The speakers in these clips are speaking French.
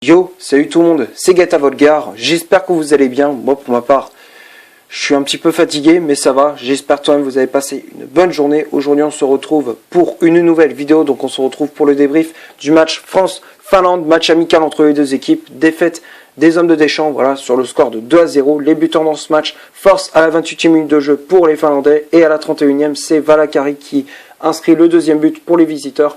Yo, salut tout le monde, c'est Gata Volgar, j'espère que vous allez bien. Moi pour ma part, je suis un petit peu fatigué mais ça va, j'espère quand même que vous avez passé une bonne journée. Aujourd'hui on se retrouve pour une nouvelle vidéo, donc on se retrouve pour le débrief du match France-Finlande, match amical entre les deux équipes, défaite des hommes de Deschamps, voilà, sur le score de 2-0. Les buteurs dans ce match, force à la 28e minute de jeu pour les Finlandais et à la 31e, c'est Valakari qui inscrit le deuxième but pour les visiteurs.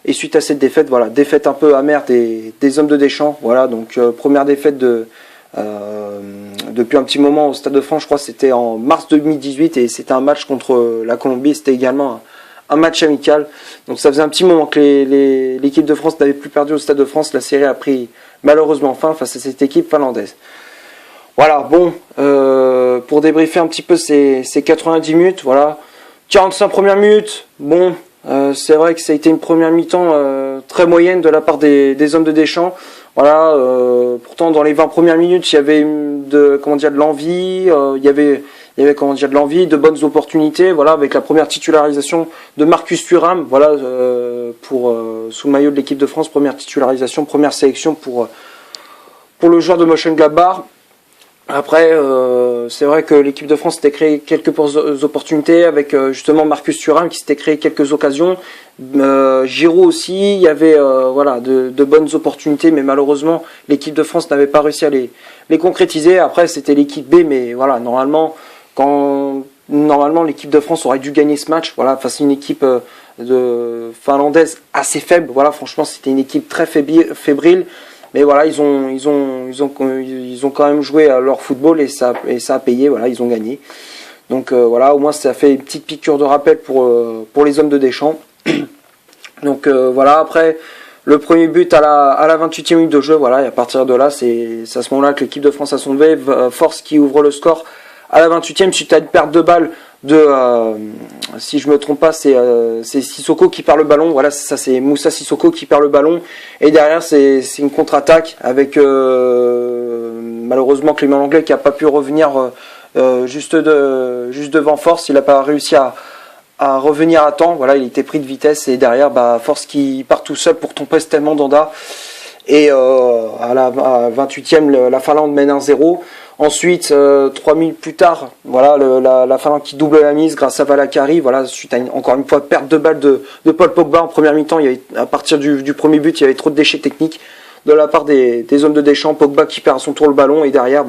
Et suite à cette défaite, voilà, défaite un peu amère des hommes de Deschamps, voilà, donc première défaite depuis un petit moment au Stade de France, je crois que c'était en mars 2018 et c'était un match contre la Colombie, c'était également un match amical. Donc ça faisait un petit moment que l'équipe de France n'avait plus perdu au Stade de France, la série a pris malheureusement fin face à cette équipe finlandaise. Voilà, bon, pour débriefer un petit peu ces 90 minutes, voilà, 45 premières minutes, bon. C'est vrai que ça a été une première mi-temps très moyenne de la part des hommes de Deschamps. Voilà, pourtant dans les 20 premières minutes, il y avait de l'envie, il y avait de l'envie, de bonnes opportunités. Voilà, avec la première titularisation de Marcus Thuram, voilà, sous le maillot de l'équipe de France, première titularisation, première sélection pour le joueur de Mönchengladbach. Après, c'est vrai que l'équipe de France s'était créé quelques opportunités avec justement Marcus Thuram qui s'était créé quelques occasions. Giroud aussi, il y avait voilà de bonnes opportunités, mais malheureusement l'équipe de France n'avait pas réussi à les concrétiser. Après, c'était l'équipe B, mais voilà, normalement l'équipe de France aurait dû gagner ce match. Voilà, face à une équipe de finlandaise assez faible. Voilà, franchement, c'était une équipe très fébrile. Mais voilà, ils ont quand même joué à leur football et ça a payé. Voilà, ils ont gagné. Donc voilà, au moins ça fait une petite piqûre de rappel pour les hommes de Deschamps. Donc voilà, après le premier but à la 28e minute de jeu, voilà, et à partir de là, c'est à ce moment-là que l'équipe de France a son levé. Force qui ouvre le score à la 28e suite à une perte de balle si je me trompe pas, c'est Sissoko qui perd le ballon. Voilà, ça c'est Moussa Sissoko qui perd le ballon. Et derrière, c'est une contre-attaque avec malheureusement Clément Lenglet qui a pas pu revenir juste devant Force. Il n'a pas réussi à revenir à temps. Voilà, il était pris de vitesse et derrière, Force qui part tout seul pour tomber tellement Danda. Et à la 28e, la Finlande mène 1-0. Ensuite, 3 minutes plus tard, voilà, la Finlande qui double la mise grâce à Valakari. Voilà, suite à encore une fois perte de balle de Paul Pogba en première mi-temps. Il y avait, à partir du premier but, il y avait trop de déchets techniques de la part des hommes de Deschamps. Pogba qui perd à son tour le ballon et derrière,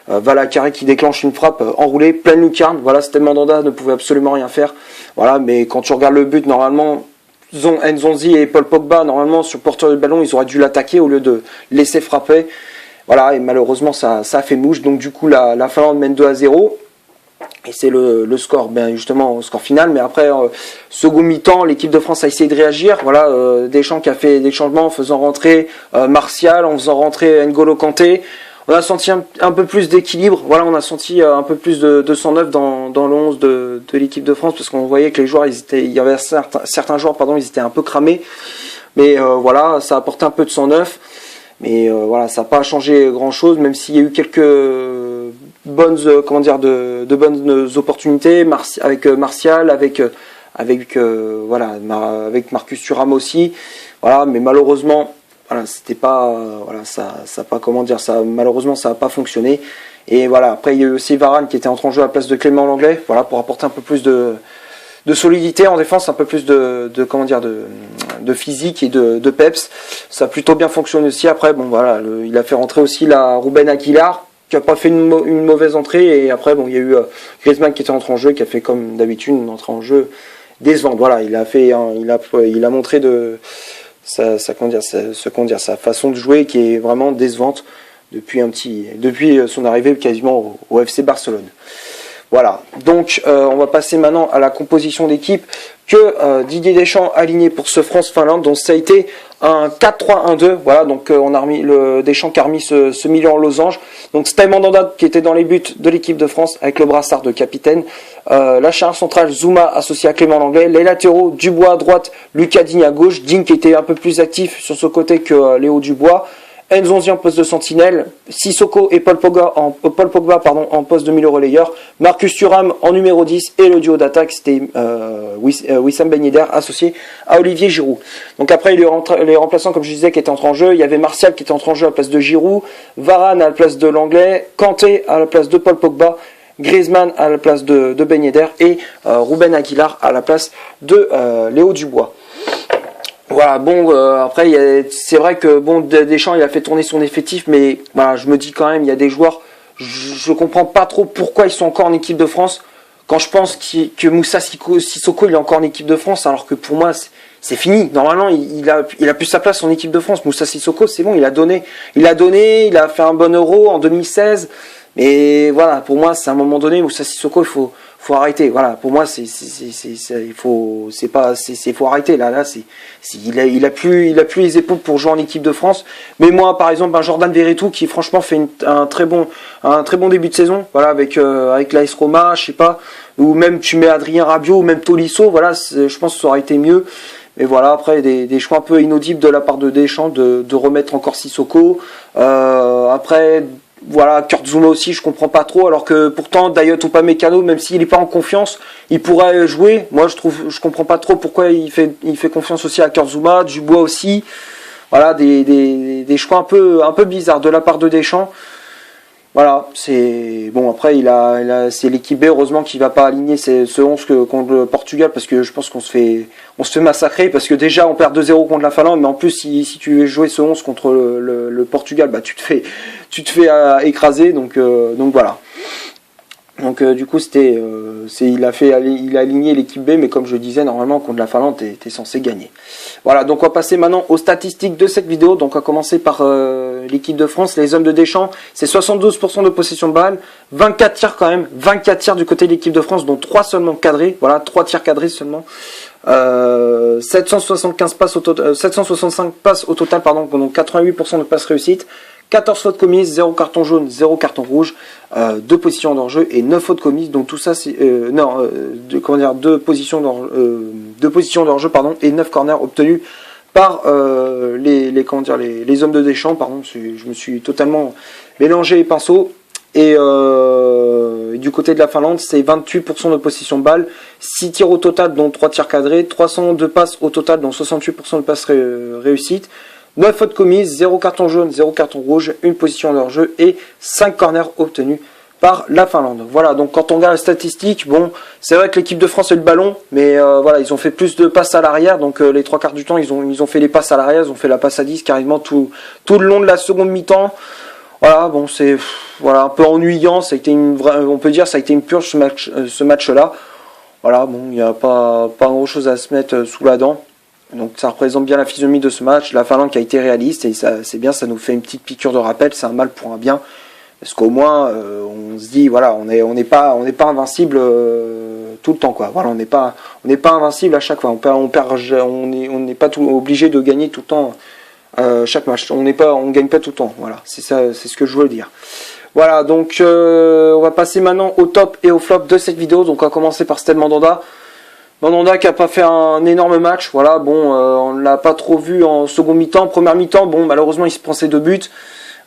Valakari qui déclenche une frappe enroulée, pleine lucarne. Voilà, c'était Mandanda ne pouvait absolument rien faire. Voilà, mais quand tu regardes le but, normalement, Nzonzi et Paul Pogba, normalement, sur le porteur du ballon, ils auraient dû l'attaquer au lieu de laisser frapper. Voilà, et malheureusement, ça a fait mouche. Donc, du coup, la Finlande mène 2-0. Et c'est le score, justement, au score final. Mais après, second mi-temps, l'équipe de France a essayé de réagir. Voilà, Deschamps qui a fait des changements en faisant rentrer Martial, en faisant rentrer N'Golo Kanté. On a senti un peu plus d'équilibre. Voilà, on a senti un peu plus de 109 dans le 11 de l'équipe de France. Parce qu'on voyait que les joueurs, il y avait certains joueurs, ils étaient un peu cramés. Mais voilà, ça a apporté un peu de 109. Mais voilà, ça n'a pas changé grand chose, même s'il y a eu quelques bonnes, de bonnes opportunités avec Martial, avec Marcus Thuram aussi. Voilà, mais malheureusement, voilà, c'était pas, voilà, malheureusement, ça n'a pas fonctionné. Et voilà, après il y a eu aussi Varane qui était entré en jeu à la place de Clément Lenglet, voilà, pour apporter un peu plus de solidité en défense, un peu plus de physique et de peps. Ça a plutôt bien fonctionné aussi. Après, bon voilà, il a fait rentrer aussi Ruben Aguilar, qui a pas fait une mauvaise entrée. Et après, bon, il y a eu Griezmann qui était entré en jeu, qui a fait comme d'habitude une entrée en jeu décevante. Voilà, il a montré sa façon de jouer qui est vraiment décevante depuis son arrivée quasiment au FC Barcelone. Voilà, donc on va passer maintenant à la composition d'équipe que Didier Deschamps a aligné pour ce France-Finlande. Donc ça a été un 4-3-1-2. Voilà, donc on a remis le Deschamps qui a remis ce milieu en losange. Donc c'était Mandanda qui était dans les buts de l'équipe de France avec le brassard de capitaine. La charnière centrale Zouma associé à Clément Lenglet. Les latéraux Dubois à droite, Lucas Digne à gauche. Digne qui était un peu plus actif sur ce côté que Léo Dubois. Nzonzi en poste de sentinelle, Sissoko et Paul Pogba en poste de milieu relayeur, Marcus Thuram en numéro 10 et le duo d'attaque c'était Wissam Ben Yedder associé à Olivier Giroud. Donc après les remplaçants comme je disais qui étaient entrés en jeu, il y avait Martial qui était entré en jeu à la place de Giroud, Varane à la place de l'Anglais, Kanté à la place de Paul Pogba, Griezmann à la place de Ben Yedder et Ruben Aguilar à la place de Léo Dubois. Voilà, bon, après, c'est vrai que bon, Deschamps, il a fait tourner son effectif, mais voilà, je me dis quand même, il y a des joueurs, je comprends pas trop pourquoi ils sont encore en équipe de France, quand je pense que Moussa Sissoko, il est encore en équipe de France, alors que pour moi, c'est fini. Normalement, il a plus sa place en équipe de France. Moussa Sissoko, c'est bon, il a donné, il a fait un bon Euro en 2016, mais voilà, pour moi, c'est à un moment donné, Moussa Sissoko, il faut arrêter. Voilà, pour moi, faut arrêter. Là, il a plus les épaules pour jouer en équipe de France. Mais moi, par exemple, un Jordan Verretou qui franchement fait un très bon début de saison. Voilà, avec l'AS Roma, je sais pas, ou même tu mets Adrien Rabiot ou même Tolisso. Voilà, je pense que ça aurait été mieux. Mais voilà, après des choix un peu inaudibles de la part de Deschamps de remettre encore Sissoko. Après. Voilà, Kurt Zouma aussi, je comprends pas trop, alors que pourtant Dayot Upamecano, même s'il n'est pas en confiance, il pourrait jouer. Moi, je comprends pas trop pourquoi il fait confiance aussi à Kurt Zouma, Dubois aussi. Voilà, des choix un peu bizarres de la part de Deschamps. Voilà, c'est bon. Après, c'est l'équipe B, heureusement qu'il va pas aligner ce 11 contre le Portugal, parce que je pense qu'on se fait massacrer, parce que déjà on perd 2-0 contre la Finlande, mais en plus si tu veux jouer ce 11 contre le Portugal, bah tu te fais écraser, donc voilà. Donc du coup il a aligné l'équipe B, mais comme je disais, normalement contre la Finlande t'es censé gagner. Voilà, donc on va passer maintenant aux statistiques de cette vidéo. Donc on va commencer par l'équipe de France, les hommes de Deschamps, c'est 72% de possession de balle, 24 tirs quand même, 24 tirs du côté de l'équipe de France, dont 3 seulement cadrés, voilà, 3 tirs cadrés seulement. 765 passes au total, donc 88% de passes réussites. 14 fautes commises, 0 carton jaune, 0 carton rouge, 2 positions d'hors-jeu et 9 fautes commises. Donc tout ça, c'est 2 positions d'hors-jeu et 9 corners obtenus par les hommes de Deschamps. Pardon, je me suis totalement mélangé les pinceaux. Et du côté de la Finlande, c'est 28% de possession de balle, 6 tirs au total, dont 3 tirs cadrés, 302 passes au total, dont 68% de passes réussites. 9 fautes commises, 0 carton jaune, 0 carton rouge, 1 position de hors-jeu et 5 corners obtenus par la Finlande. Voilà, donc quand on regarde les statistiques, bon, c'est vrai que l'équipe de France a le ballon, mais voilà, ils ont fait plus de passes à l'arrière, donc les 3 quarts du temps, ils ont fait les passes à l'arrière, ils ont fait la passe à 10 carrément tout le long de la seconde mi-temps. Voilà, bon, c'est un peu ennuyant, on peut dire ça a été une purge ce match-là. Voilà, bon, il n'y a pas grand-chose à se mettre sous la dent. Donc ça représente bien la physionomie de ce match, la Finlande qui a été réaliste, et ça c'est bien, ça nous fait une petite piqûre de rappel, c'est un mal pour un bien, parce qu'au moins on se dit voilà, on n'est pas invincible tout le temps, quoi. Voilà, on n'est pas invincible à chaque fois, on n'est pas obligé de gagner tout le temps chaque match, on gagne pas tout le temps. Voilà, c'est ça, c'est ce que je veux dire. Voilà, donc on va passer maintenant au top et au flop de cette vidéo. Donc on va commencer par Stade Mandanda. Mandanda qui a pas fait un énorme match, voilà, bon, on l'a pas trop vu en seconde mi-temps, première mi-temps, bon, malheureusement il se prend ses 2 buts,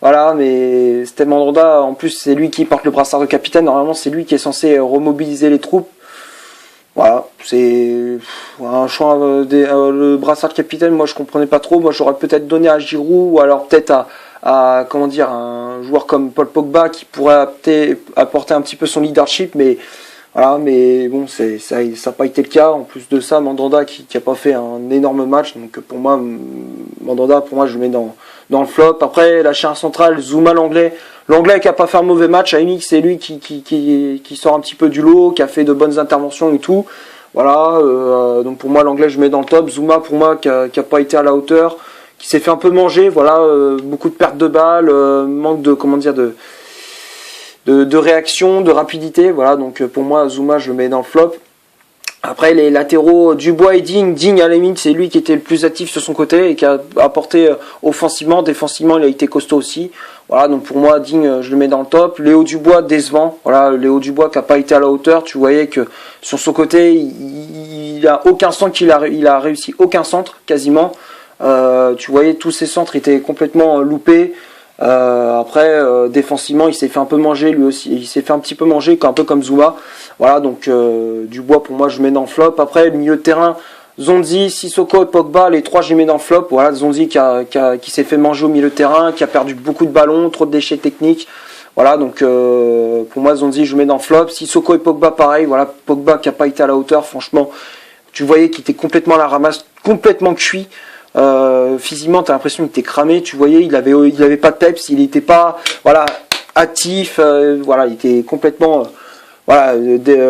voilà, mais Stade Mandanda, en plus c'est lui qui porte le brassard de capitaine, normalement c'est lui qui est censé remobiliser les troupes, voilà, c'est un choix, le brassard de capitaine, moi je comprenais pas trop, moi j'aurais peut-être donné à Giroud, ou alors peut-être à comment dire, un joueur comme Paul Pogba qui pourrait apporter un petit peu son leadership, mais voilà, mais bon, ça n'a pas été le cas. En plus de ça, Mandanda qui n'a pas fait un énorme match. Donc pour moi, Mandanda, je le mets dans le flop. Après, la charnière centrale, Zouma, l'anglais qui n'a pas fait un mauvais match. Aimik, c'est lui qui sort un petit peu du lot, qui a fait de bonnes interventions et tout. Voilà, donc pour moi, l'anglais, je mets dans le top. Zouma, pour moi, qui n'a pas été à la hauteur, qui s'est fait un peu manger. Voilà, beaucoup de pertes de balles, manque de, de réaction, de rapidité, voilà, donc pour moi Zouma je le mets dans le flop. Après les latéraux Dubois et Digne à la limite c'est lui qui était le plus actif sur son côté et qui a apporté offensivement, défensivement il a été costaud aussi. Voilà, donc pour moi Digne je le mets dans le top. Léo Dubois décevant, voilà, Léo Dubois qui n'a pas été à la hauteur, tu voyais que sur son côté il a aucun centre il a réussi aucun centre quasiment. Tu voyais tous ses centres étaient complètement loupés. Après, défensivement, il s'est fait un peu manger lui aussi. Il s'est fait un petit peu manger, un peu comme Zouma. Voilà, donc Dubois pour moi je mets dans le flop. Après, le milieu de terrain, Zonzi, Sissoko et Pogba, les trois je les mets dans le flop. Voilà, Zonzi qui s'est fait manger au milieu de terrain, qui a perdu beaucoup de ballons, trop de déchets techniques. Voilà, donc pour moi Zonzi je le mets dans le flop. Sissoko et Pogba pareil. Voilà, Pogba qui a pas été à la hauteur. Franchement, tu voyais qu'il était complètement à la ramasse, complètement cuit. Physiquement t'as l'impression qu'il était cramé, tu voyais il avait pas de peps, il était pas voilà actif, voilà il était complètement voilà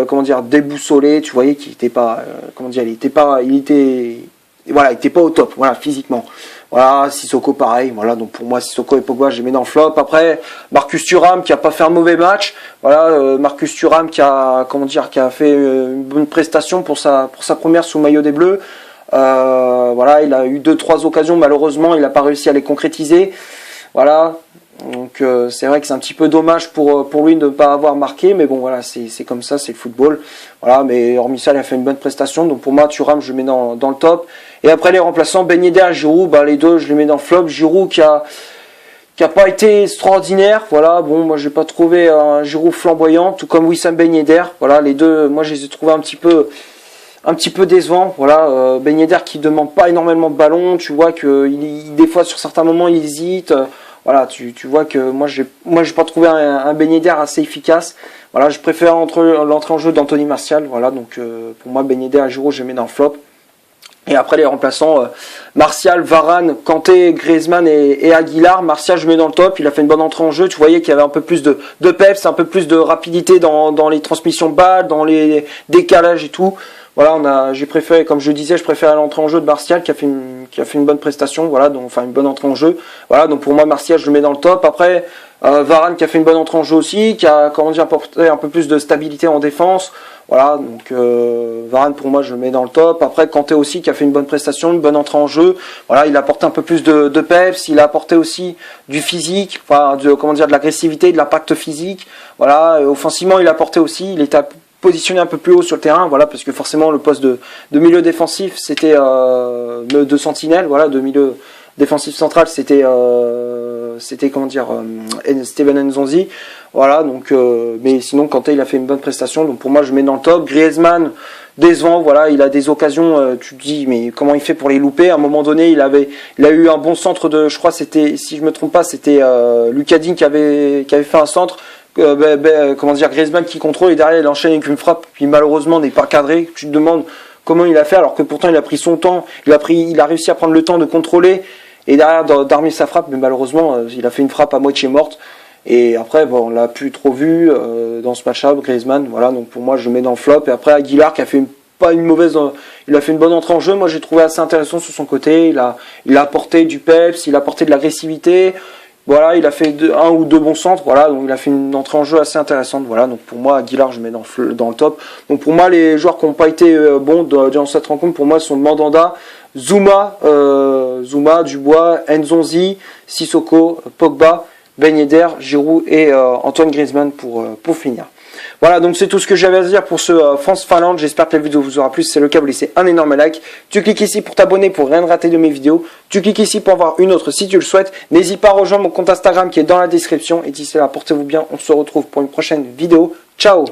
comment dire déboussolé, tu voyais qu'il était pas comment dire il était pas au top voilà physiquement. Voilà, Sissoko pareil, voilà, donc pour moi Sissoko et Pogba je les mets dans le flop. Après Marcus Thuram qui a pas fait un mauvais match, voilà, Marcus Thuram qui a fait une bonne prestation pour sa première sous maillot des Bleus. Voilà, il a eu 2-3 occasions, malheureusement il n'a pas réussi à les concrétiser. Voilà, donc c'est vrai que c'est un petit peu dommage pour lui de ne pas avoir marqué, mais bon voilà, c'est comme ça, c'est le football. Voilà, mais hormis ça, il a fait une bonne prestation, donc pour moi Thuram je le mets dans le top. Et après les remplaçants, Ben Yedder et Giroud, les deux je les mets dans le flop. Giroud qui a pas été extraordinaire, voilà, bon moi j'ai pas trouvé un Giroud flamboyant, tout comme Wissam Ben Yedder. Voilà, les deux, moi je les ai trouvés un petit peu décevant, voilà, Ben Yedder qui demande pas énormément de ballons, tu vois que des fois sur certains moments il hésite, voilà, tu vois que moi j'ai pas trouvé un Ben Yedder assez efficace, voilà, je préfère l'entrée en jeu d'Anthony Martial, voilà, donc pour moi Ben Yedder et Giroud je les mets dans le flop. Et après les remplaçants, Martial, Varane, Kanté, Griezmann et Aguilar. Martial je mets dans le top, il a fait une bonne entrée en jeu, tu voyais qu'il y avait un peu plus de peps, un peu plus de rapidité dans les transmissions de balles, dans les décalages et tout. Voilà, j'ai préféré, comme je disais, je préfère l'entrée en jeu de Martial qui a fait une bonne prestation, voilà, donc enfin une bonne entrée en jeu. Voilà, donc pour moi Martial je le mets dans le top. Après Varane qui a fait une bonne entrée en jeu aussi, qui a apporté un peu plus de stabilité en défense. Voilà, donc Varane pour moi je le mets dans le top. Après Kanté aussi qui a fait une bonne prestation, une bonne entrée en jeu. Voilà, il a apporté un peu plus de peps, il a apporté aussi du physique, enfin de l'agressivité, de l'impact physique. Voilà, offensivement il a apporté aussi, il était positionné un peu plus haut sur le terrain, voilà, parce que forcément le poste de milieu défensif c'était de sentinelle, voilà, de milieu défensif central c'était Steven Nzonzi, voilà, donc mais sinon Kanté il a fait une bonne prestation, donc pour moi je mets dans le top. Griezmann décevant, voilà, il a des occasions, tu te dis mais comment il fait pour les louper. À un moment donné il a eu un bon centre je crois c'était, si je me trompe pas, c'était Lucas Digne qui avait fait un centre. Griezmann qui contrôle et derrière il enchaîne avec une frappe qui malheureusement n'est pas cadrée. Tu te demandes comment il a fait alors que pourtant il a pris son temps, il a réussi à prendre le temps de contrôler et derrière d'armer sa frappe, mais malheureusement il a fait une frappe à moitié morte. Et après bon, on l'a plus trop vu dans ce match-là, Griezmann, voilà, donc pour moi je le mets dans le flop. Et après Aguilar qui a fait il a fait une bonne entrée en jeu, moi j'ai trouvé assez intéressant sur son côté, il a apporté du peps, il a apporté de l'agressivité. Voilà, il a fait un ou deux bons centres, voilà, donc il a fait une entrée en jeu assez intéressante, voilà, donc pour moi, Aguilar, je mets dans le top. Donc pour moi, les joueurs qui n'ont pas été bons durant cette rencontre, pour moi, sont Mandanda, Zouma, Dubois, Nzonzi, Sissoko, Pogba, Ben Yedder, Giroud et Antoine Griezmann pour finir. Voilà, donc c'est tout ce que j'avais à dire pour ce France-Finlande. J'espère que la vidéo vous aura plu. Si c'est le cas, vous laissez un énorme like. Tu cliques ici pour t'abonner pour rien rater de mes vidéos. Tu cliques ici pour en voir une autre si tu le souhaites. N'hésite pas à rejoindre mon compte Instagram qui est dans la description. Et d'ici là, portez-vous bien. On se retrouve pour une prochaine vidéo. Ciao!